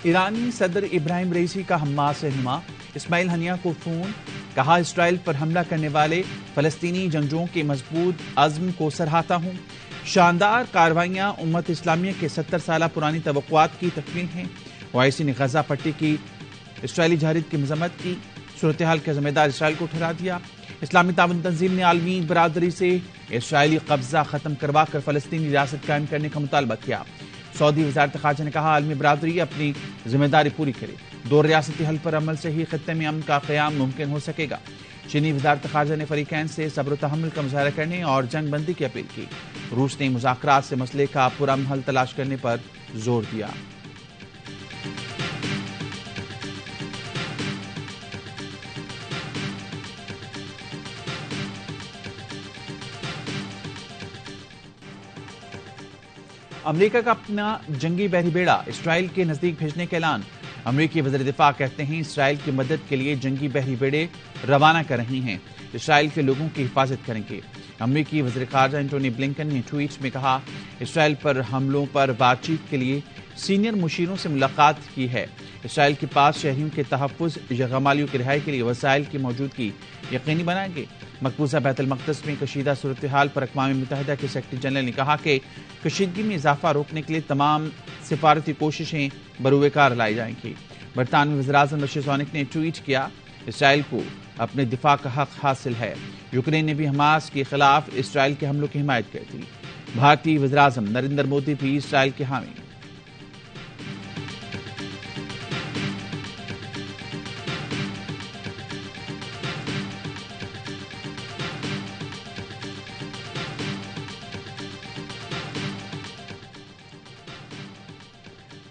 ایرانی صدر Ebrahim Raisi کا حماس رہنما اسماعیل ہنیہ کو فون، کہا اسرائیل پر حملہ کرنے والے فلسطینی جنگجوؤں کے مضبوط عزم کو سراہتا ہوں۔ شاندار کارروائیاں امت اسلامیہ کے 70 سالہ پرانی توقعات کی تکمیل ہیں۔ اوائسی نے غزہ پٹی کی اسرائیلی جارحیت کی مذمت کی، صورتحال کا ذمہ دار اسرائیل کو ٹھہرا دیا۔ اسلامی تعاون تنظیم نے عالمی برادری سے اسرائیلی قبضہ ختم کروا کر فلسطینی ریاست قائم کرنے کا مطالبہ کیا۔ سعودی وزارت خارجہ نے کہا عالمی برادری اپنی ذمہ داری پوری کرے، دو ریاستی حل پر عمل سے ہی خطے میں امن کا قیام ممکن ہو سکے گا۔ چینی وزارت خارجہ نے فریقین سے صبر و تحمل کا مظاہرہ کرنے اور جنگ بندی کی اپیل کی۔ روس نے مذاکرات سے مسئلے کا پرامن حل تلاش کرنے پر زور دیا۔ امریکہ کا اپنا جنگی بحری بیڑا اسرائیل کے نزدیک بھیجنے کا اعلان۔ امریکی وزیر دفاع کہتے ہیں اسرائیل کی مدد کے لیے جنگی بحری بیڑے روانہ کر رہی ہیں، اسرائیل کے لوگوں کی حفاظت کریں گے۔ امریکی وزیر خارجہ اینٹونی بلنکن نے ٹویٹ میں کہا اسرائیل پر حملوں پر بات چیت کے لیے سینئر مشیروں سے ملاقات کی ہے۔ اسرائیل کے پاس شہریوں کے تحفظ یا غمالیوں کی رہائی کے لیے وسائل کی موجودگی یقینی بنائیں گے۔ مقبوضہ بیت المقدس میں کشیدہ صورتحال پر اقوام متحدہ کے سیکرٹری جنرل نے کہا کہ کشیدگی میں اضافہ روکنے کے لیے تمام سفارتی کوششیں بروئے کار لائی جائیں گی۔ برطانوی وزیراعظم رشی سونک نے ٹویٹ کیا اسرائیل کو اپنے دفاع کا حق حاصل ہے۔ یوکرین نے بھی حماس کے خلاف اسرائیل کے حملوں کی حمایت کی تھی۔ بھارتی وزیراعظم نریندر مودی بھی اسرائیل کے حامی۔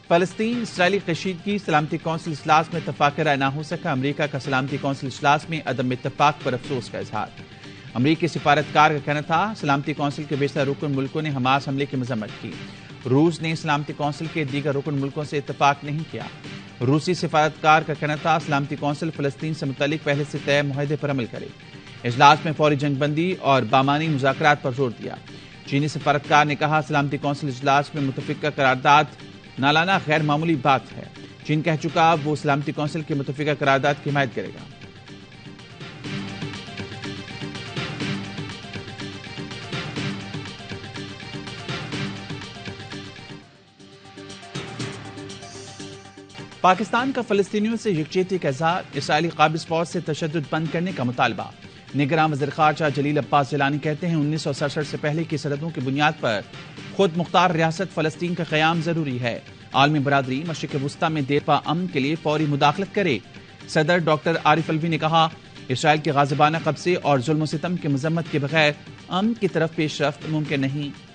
فلسطین اسرائیلی کشیدگی سلامتی کونسل اجلاس میں اتفاق رائے نہ ہو سکا، امریکہ کا سلامتی کونسل اجلاس میں عدم اتفاق پر افسوس کا اظہار۔ امریکی سفارتکار کا کہنا تھا سلامتی کونسل کے بیشتر رکن ملکوں نے حماس حملے کی مذمت کی۔ روس نے سلامتی کونسل کے دیگر رکن ملکوں سے اتفاق نہیں کیا۔ روسی سفارتکار کا کہنا تھا سلامتی کونسل فلسطین سے متعلق پہلے سے طے معاہدے پر عمل کرے۔ اجلاس میں فوری جنگ بندی اور بامانی مذاکرات پر زور دیا۔ چینی سفارتکار نے کہا سلامتی کونسل اجلاس میں متفقہ قرارداد نہ لانا غیر معمولی بات ہے۔ چین کہہ چکا وہ سلامتی کونسل کی متفقہ قرارداد کی حمایت کرے گا۔ پاکستان کا فلسطینیوں سے یکجہتی کا اظہار، اسرائیلی قابض فوج سے تشدد بند کرنے کا مطالبہ۔ نگراں وزیر خارجہ جلیل عباس جیلانی کہتے ہیں 1967 سے پہلے کی سرحدوں کی بنیاد پر خود مختار ریاست فلسطین کا قیام ضروری ہے۔ عالمی برادری مشرق وسطیٰ میں دیر پا امن کے لیے فوری مداخلت کرے۔ صدر ڈاکٹر عارف الوی نے کہا اسرائیل کے غاصبانہ قبضے اور ظلم و ستم کی مذمت کے بغیر امن کی طرف پیش رفت ممکن نہیں۔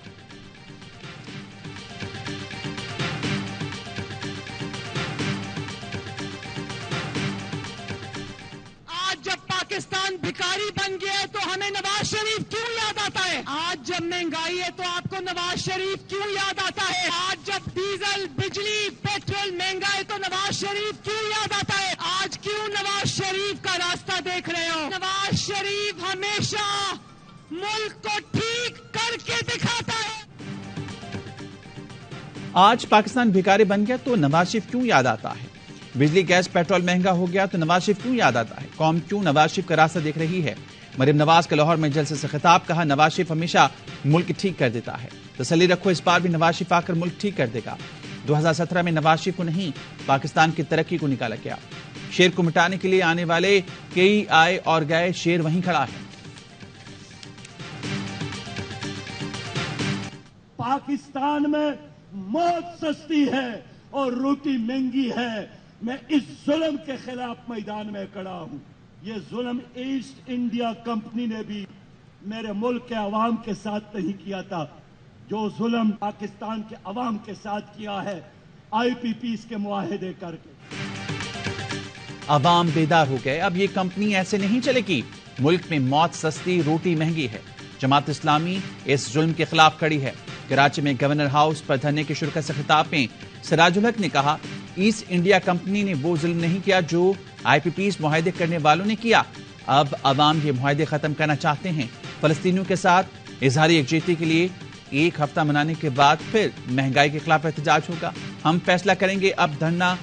پاکستان بھکاری بن گیا ہے تو ہمیں نواز شریف کیوں یاد آتا ہے؟ آج جب مہنگائی ہے تو آپ کو نواز شریف کیوں یاد آتا ہے؟ آج جب ڈیزل، بجلی، پیٹرول مہنگا ہے تو نواز شریف کیوں یاد آتا ہے؟ آج کیوں نواز شریف کا راستہ دیکھ رہے ہو؟ نواز شریف ہمیشہ ملک کو ٹھیک کر کے دکھاتا ہے۔ آج پاکستان بھکاری بن گیا تو نواز شریف کیوں یاد آتا ہے؟ بجلی، گیس، پیٹرول مہنگا ہو گیا تو نواز شریف کیوں یاد آتا ہے؟ قوم کیوں نواز شریف کا راستہ دیکھ رہی ہے؟ مریم نواز کا لاہور میں جلسے سے خطاب، کہا نواز شریف ہمیشہ ملک ٹھیک کر دیتا ہے، تسلی رکھو اس بار بھی نواز شریف آ کر ملک ٹھیک کر دے گا۔ 2017 میں نواز شریف کو نہیں پاکستان کی ترقی کو نکالا گیا۔ شیر کو مٹانے کے لیے آنے والے کئی آئے اور گئے، شیر وہیں کھڑا ہے۔ پاکستان میں موت سستی ہے اور روٹی مہنگی ہے۔ میں اس ظلم کے خلاف میدان میں کھڑا ہوں۔ یہ ظلم ایسٹ انڈیا کمپنی نے بھی میرے ملک کے عوام کے ساتھ نہیں کیا تھا، جو ظلم پاکستان کے عوام کے ساتھ کیا ہے آئی پی پیز کے معاہدے کر کے۔ عوام بیدار ہو گئے، اب یہ کمپنی ایسے نہیں چلے گی۔ ملک میں موت سستی، روٹی مہنگی ہے۔ جماعت اسلامی اس ظلم کے خلاف کھڑی ہے۔ کراچی میں گورنر ہاؤس پر دھرنے کے شرکت سے خطاب میں سراج الحق نے کہا ایسٹ انڈیا کمپنی نے وہ ظلم نہیں کیا جو آئی پی پیز معاہدے کرنے والوں نے کیا۔ اب عوام یہ معاہدے ختم کرنا چاہتے ہیں۔ فلسطینیوں کے ساتھ اظہار یکجہتی کے لیے ایک ہفتہ منانے کے بعد پھر مہنگائی کے خلاف احتجاج ہوگا۔ ہم فیصلہ کریں گے اب دھرنا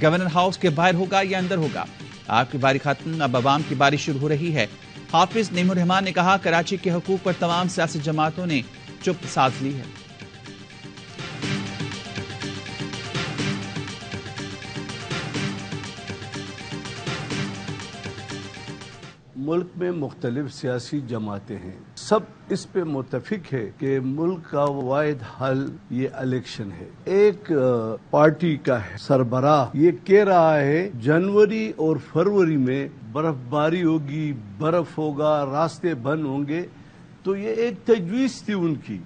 گورنر ہاؤس کے باہر ہوگا یا اندر ہوگا. آپ کی باری ختم، اب عوام کی باری شروع ہو رہی ہے. حافظ نعیم الرحمان نے کہا کراچی کے حقوق پر تمام سیاسی جماعتوں نے چپ سادھ لی ہے. ملک میں مختلف سیاسی جماعتیں ہیں، سب اس پہ متفق ہے کہ ملک کا واحد حل یہ الیکشن ہے. ایک پارٹی کا سربراہ یہ کہہ رہا ہے جنوری اور فروری میں برف باری ہوگی، برف ہوگا، راستے بند ہوں گے، تو یہ ایک تجویز تھی ان کی.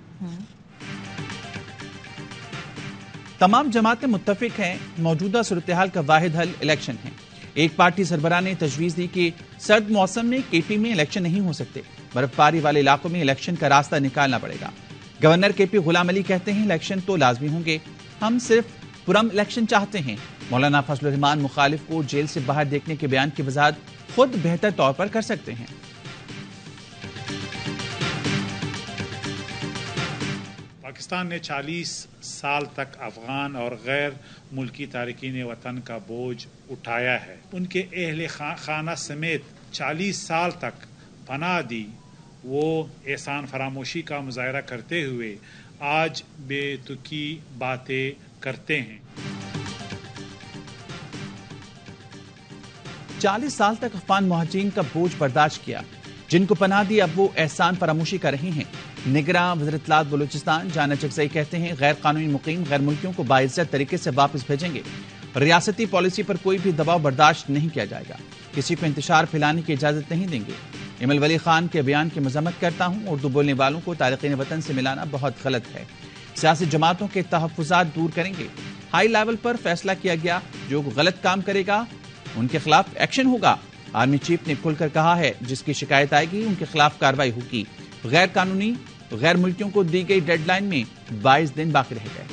تمام جماعتیں متفق ہیں موجودہ صورتحال کا واحد حل الیکشن ہے. ایک پارٹی سربراہ نے تجویز دی کہ سرد موسم میں کے پی میں الیکشن نہیں ہو سکتے، برف باری والے علاقوں میں الیکشن کا راستہ نکالنا پڑے گا. گورنر کے پی غلام علی کہتے ہیں الیکشن تو لازمی ہوں گے، ہم صرف پرامن الیکشن چاہتے ہیں. مولانا فضل الرحمان مخالف کو جیل سے باہر دیکھنے کے بیان کی وضاحت خود بہتر طور پر کر سکتے ہیں. پاکستان نے 40 سال تک افغان اور غیر ملکی تارکین وطن کا بوجھ اٹھایا ہے. ان کے اہل خانہ سمیت 40 سال تک پناہ دی. وہ احسان فراموشی کا مظاہرہ کرتے ہوئے آج بے تکی باتیں کرتے ہیں. 40 سال تک افغان مہاجرین کا بوجھ برداشت کیا، جن کو پناہ دی اب وہ احسان فراموشی کر رہے ہیں. نگراں وزیر اطلاعات بلوچستان جانا چکزئی کہتے ہیں غیر قانونی مقیم غیر ملکیوں کو باعزت طریقے سے واپس بھیجیں گے. ریاستی پالیسی پر کوئی بھی دباؤ برداشت نہیں کیا جائے گا، کسی کو انتشار پھیلانے کی اجازت نہیں دیں گے. ایمل ولی خان کے بیان کی مذمت کرتا ہوں، اردو بولنے والوں کو تارکین وطن سے ملانا بہت غلط ہے. سیاسی جماعتوں کے تحفظات دور کریں گے. ہائی لیول پر فیصلہ کیا گیا، جو غلط کام کرے گا ان کے خلاف ایکشن ہوگا. آرمی چیف نے کھل کر کہا ہے جس کی شکایت آئے گی ان کے خلاف کارروائی ہوگی. غیر قانونی غیر ملکیوں کو دی گئی ڈیڈ لائن میں 22 دن باقی رہ گئے.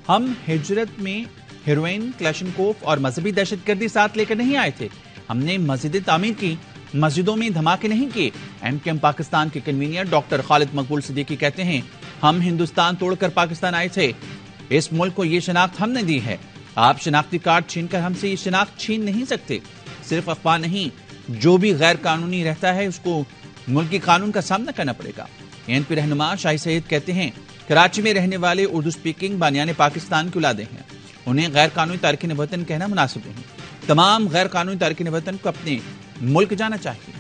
ہم ہجرت میں ہیروئن، کلاشنکوف اور مذہبی دہشت گردی ساتھ لے کر نہیں آئے تھے. ہم نے مسجدیں تعمیر کی، مسجدوں میں دھماکے نہیں کیے. ایم کیو ایم پاکستان کے کنوینر ڈاکٹر خالد مقبول صدیقی کہتے ہیں ہم ہندوستان توڑ کر پاکستان آئے تھے. اس ملک کو یہ شناخت ہم نے دی ہے. آپ شناختی کارڈ چھین کر ہم سے یہ شناخت چھین نہیں سکتے. صرف افواہ نہیں، جو بھی غیر قانونی رہتا ہے اس کو ملکی قانون کا سامنا کرنا پڑے گا. این پی رہنما شاہی سعید کہتے ہیں کراچی میں رہنے والے اردو سپیکنگ بانیان پاکستان کی اولادیں ہیں، انہیں غیر قانونی تارکین وطن کہنا مناسب نہیں. تمام غیر قانونی تارکین وطن کو اپنے ملک جانا چاہیے.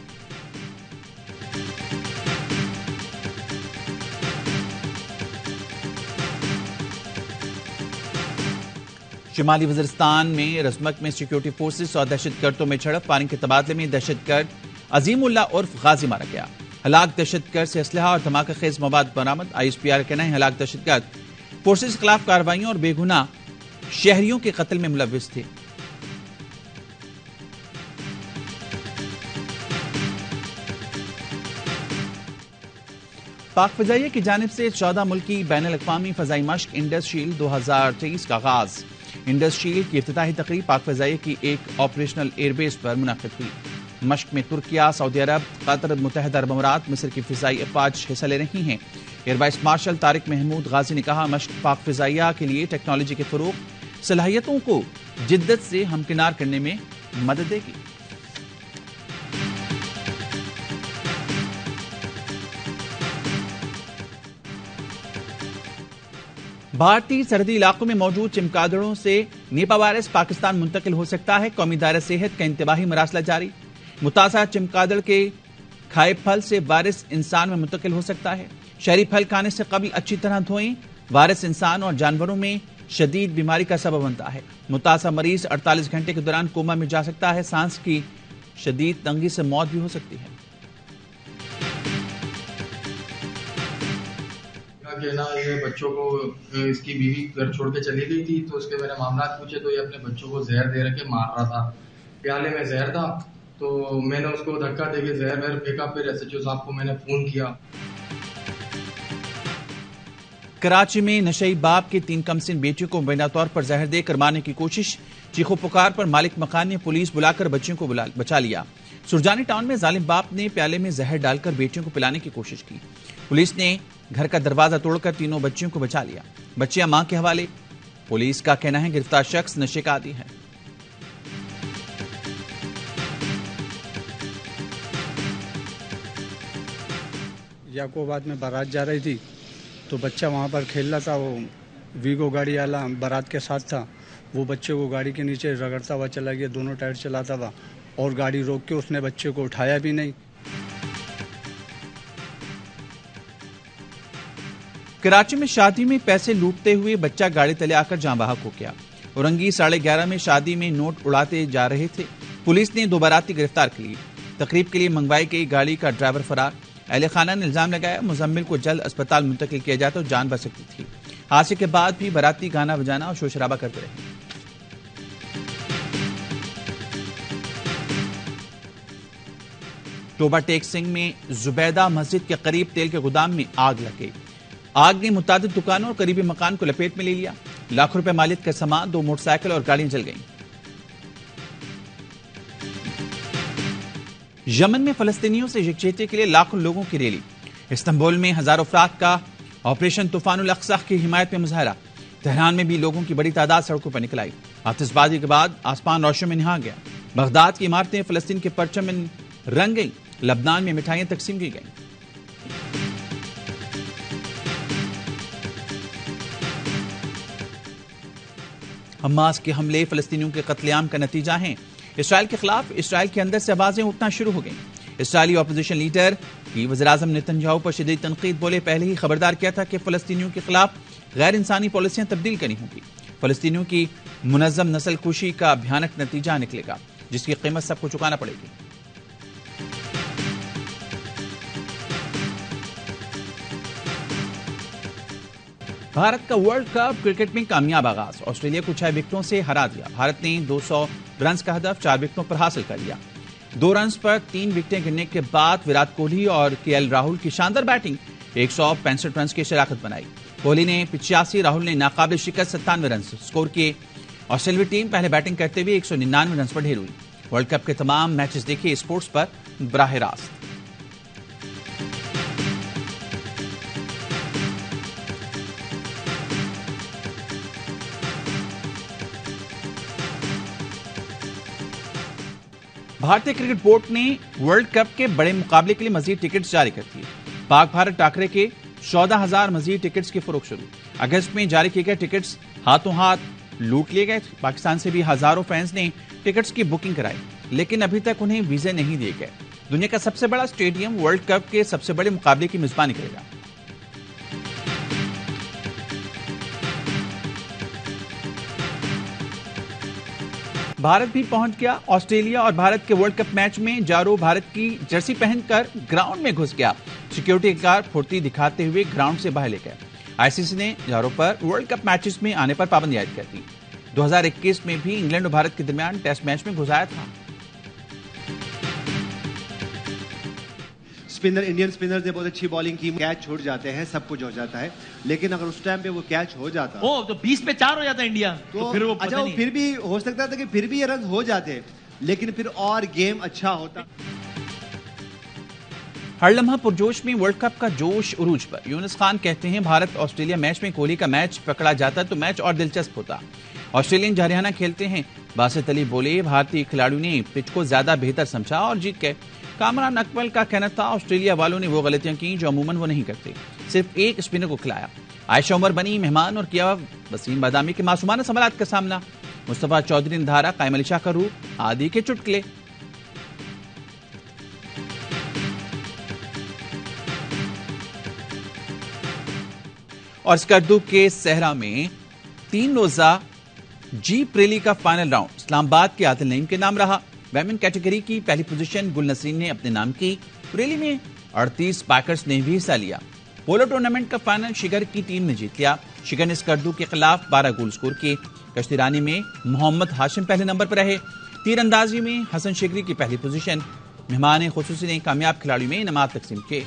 شمالی وزیرستان میں رزمک میں سیکیورٹی فورسز اور دہشت گردوں میں جھڑپ. فائرنگ کے تبادلے میں دہشت گرد عظیم اللہ عرف غازی مارا گیا. ہلاک دہشت گرد سے اسلحہ اور دھماکہ خیز مواد برآمد. آئی ایس پی آر کا کہنا ہے ہلاک دہشت گرد فورسز کے خلاف کارروائیوں اور بے گناہ شہریوں کے قتل میں ملوث تھے. پاک فضائیہ کی جانب سے 14 ملکی بین الاقوامی فضائی مشق انڈس شیلڈ 2023 کا آغاز. انڈس شیلڈ کی افتتاحی تقریب پاک فضائیہ کی ایک آپریشنل ایئر بیس پر منعقد ہوئی. مشق میں ترکیہ، سعودی عرب، قطر، متحدہ عرب امارات، مصر کی فضائی افواج حصہ لے رہی ہیں. Air vice marshal Tariq Mahmood Ghazi نے کہا مشق پاک فضائیہ کے لیے ٹیکنالوجی کے فروغ، صلاحیتوں کو جدت سے ہمکنار کرنے میں مدد دے گی. بھارتی سرحدی علاقوں میں موجود چمگادڑوں سے نیپا وائرس پاکستان منتقل ہو سکتا ہے. قومی دائرہ صحت کا انتباہی مراسلہ جاری. متاثرہ چمگادڑ کے کھائے پھل سے وائرس انسان میں منتقل ہو سکتا ہے. شہری پھل کھانے سے قبل اچھی طرح دھوئیں. وائرس انسان اور جانوروں میں شدید بیماری کا سبب بنتا ہے. متاثرہ مریض 48 گھنٹے کے دوران کوما میں جا سکتا ہے. سانس کی شدید تنگی سے موت بھی ہو سکتی ہے. کہ نا یہ بچوں کو اس کی بیوی گھر چھوڑ کے چلی گئی تھی، تو اس کے میں نے معاملات پوچھے تو یہ اپنے بچوں کو زہر دے رکھے مار رہا تھا. پیالے میں زہر تھا تو میں نے اس کو دھکا دے کے زہر پھینکا. پھر ایس ایچ او صاحب کو میں نے فون کیا. کراچی میں نشئی باپ کی 3 کمسن بیٹیوں کو مبینہ طور پر زہر دے کر مارنے کی کوشش، چیخو پکار پر مالک مکان نے پولیس بلا کر بچیوں کو بچا لیا۔ سرجانی ٹاؤن میں ظالم باپ نے پیالے میں زہر ڈال کر بیٹیوں کو پلانے کی کوشش کی، پولیس نے گھر کا دروازہ توڑ کر تینوں بچیوں کو بچا لیا، بچیاں ماں کے حوالے۔ پولیس کا کہنا ہے گرفتار شخص نشے کا عادی ہے۔ یعقوبات میں بارات جا رہی تھی تو بچہ وہاں پر کھیل رہا تھا، وہ ویگو گاڑی والا بارات کے ساتھ تھا، وہ بچے کو گاڑی کے نیچے رگڑتا ہوا چلا گیا، دونوں ٹائر چلاتا ہوا اور گاڑی روک کے اس نے بچے کو اٹھایا بھی نہیں۔ کراچی میں شادی میں پیسے لوٹتے ہوئے بچہ گاڑی تلے آ کر جاں بحق ہو گیا۔ اورنگی 11:30 میں شادی میں نوٹ اڑاتے جا رہے تھے، پولیس نے 2 باراتی گرفتار کر لیے۔ تقریب کے لیے منگوائی گئی گاڑی کا ڈرائیور فرار، اہل خانہ نے الزام لگایا مزمل کو جلد اسپتال منتقل کیا جاتا تو جان بچ سکتی تھی۔ حادثے کے بعد بھی باراتی گانا بجانا اور شور شرابہ کرتے رہے۔ ٹوبہ ٹیک سنگھ میں زبیدہ مسجد کے قریب تیل کے گودام میں آگ لگ گئی۔ آگ نے متعدد دکانوں اور قریبی مکان کو لپیٹ میں لے لیا، لاکھوں روپے مالیت کا سامان، 2 موٹر سائیکل اور گاڑیاں جل گئیں۔ یمن میں فلسطینیوں سے یکجہتی کے لیے لاکھوں لوگوں کی ریلی، استنبول میں ہزاروں افراد کا آپریشن طوفان الاقصی کی حمایت میں مظاہرہ، تہران میں بھی لوگوں کی بڑی تعداد سڑکوں پر نکل آئی۔ آتش بازی کے بعد آسمان روشن میں نہا گیا، بغداد کی عمارتیں فلسطین کے پرچم میں رنگ گئیں، لبنان میں مٹھائیاں تقسیم کی گئیں۔ حماس کے حملے فلسطینیوں کے قتل عام کا نتیجہ ہیں۔ اسرائیل کے خلاف اسرائیل کے اندر سے آوازیں اٹھنا شروع ہو گئیں۔ اسرائیلی اپوزیشن لیڈر کی وزیراعظم نتنیاہو پر شدید تنقید، بولے پہلے ہی خبردار کیا تھا کہ فلسطینیوں کے خلاف غیر انسانی پالیسیاں تبدیل کرنی ہوں گی، فلسطینیوں کی منظم نسل کشی کا بھیانک نتیجہ نکلے گا جس کی قیمت سب کو چکانا پڑے گی۔ بھارت کا ورلڈ کپ کرکٹ میں کامیاب آغاز، آسٹریلیا کو 6 وکٹوں سے ہرا دیا۔ بھارت نے 200 رنز کا ہدف 4 وکٹوں پر حاصل کر لیا۔ 2 رنز پر 3 وکٹیں گرنے کے بعد وراٹ کوہلی اور کے ایل راہل کی شاندار بیٹنگ 165 رنز کی شراکت بنائی۔ کوہلی نے 85، راہل نے ناقابل شکست 97 رنز سکور کیے۔ آسٹریلوی ٹیم پہلے بیٹنگ کرتے ہوئے 199 رنز پر ڈھیر ہوئی۔ ورلڈ کپ کے تمام میچز دیکھیے اسپورٹس پر براہ راست۔ بھارتی کرکٹ بورڈ نے ورلڈ کپ کے بڑے مقابلے کے لیے مزید ٹکٹس جاری کر دیے۔ پاک بھارت ٹاکرے کے 14,000 مزید ٹکٹس کی فروخت شروع۔ اگست میں جاری کیے گئے ٹکٹس ہاتھوں ہاتھ لوٹ لیے گئے تھے۔ پاکستان سے بھی ہزاروں فینس نے ٹکٹس کی بکنگ کرائی، لیکن ابھی تک انہیں ویزے نہیں دیے گئے۔ دنیا کا سب سے بڑا اسٹیڈیم ورلڈ کپ کے سب سے بڑے مقابلے کی میزبانی کرے گا۔ بھارت بھی پہنچ گیا۔ آسٹریلیا اور بھارت کے ورلڈ کپ میچ میں جارو بھارت کی جرسی پہن کر گراؤنڈ میں گھس گیا۔ سیکیورٹی کار پھرتی دکھاتے ہوئے گراؤنڈ سے باہر لے گئے۔ آئی سی سی نے جارو پر ورلڈ کپ میچز میں آنے پر پابندی عائد کر دی۔ 2021 میں بھی انگلینڈ اور بھارت کے درمیان ٹیسٹ میچ میں گھسایا تھا۔ اسپنر انڈین اسپنر نے بہت اچھی بالنگ کی، کیچ چھوڑ جاتے ہیں، سب کچھ ہو جاتا ہے، لیکن اگر اس ٹائم پہ وہ کیچ ہو جاتا تو 20 پہ 4 ہو جاتا انڈیا، تو پھر بھی ہو سکتا تھا کہ پھر بھی یہ رن ہو جاتے، لیکن پھر اور گیم اچھا ہوتا۔ ہر لمحہ پرجوش میں ورلڈ کپ کا جوش عروج پر۔ یونس خان کہتے ہیں بھارت آسٹریلیا میچ میں کوہلی کا میچ پکڑا جاتا تو میچ اور دلچسپ ہوتا۔ آسٹریلین جارحانہ کھیلتے ہیں۔ باسط علی بولے بھارتی کھلاڑیوں نے پچ کو زیادہ بہتر سمجھا اور جیت گئے۔ کامران اکمل کا کہنا تھا آسٹریلیا والوں نے وہ غلطیاں کی جو عموماً وہ نہیں کرتے، صرف ایک اسپنر کو کھلایا۔ عائشہ عمر بنی مہمان اور کیا وسیم بادامی کے معصومانہ سوالات کا سامنا۔ مصطفیٰ چودھری نے دھارا قائم علی شاہ کا روپ، عادی کے چٹکلے۔ اور اسکردو کے صحرا میں 3 روزہ جیپ ریلی کا فائنل راؤنڈ اسلام آباد کے عادل نعیم کے نام رہا۔ ویمن کیٹیگری کی پہلی پوزیشن گل نسرین نے اپنے نام کی۔ ریلی میں 38 بائکرز نے بھی حصہ لیا۔ پولو ٹورنامنٹ کا فائنل شگر کی ٹیم نے جیت لیا۔ شگر نے اسکردو کے خلاف 12 گول سکور کیے۔ کشتی رانی میں محمد ہاشم پہلے نمبر پر رہے۔ تیر اندازی میں حسن شگری کی پہلی پوزیشن۔ مہمان خصوصی نے کامیاب کھلاڑیوں میں انعامات تقسیم کیے۔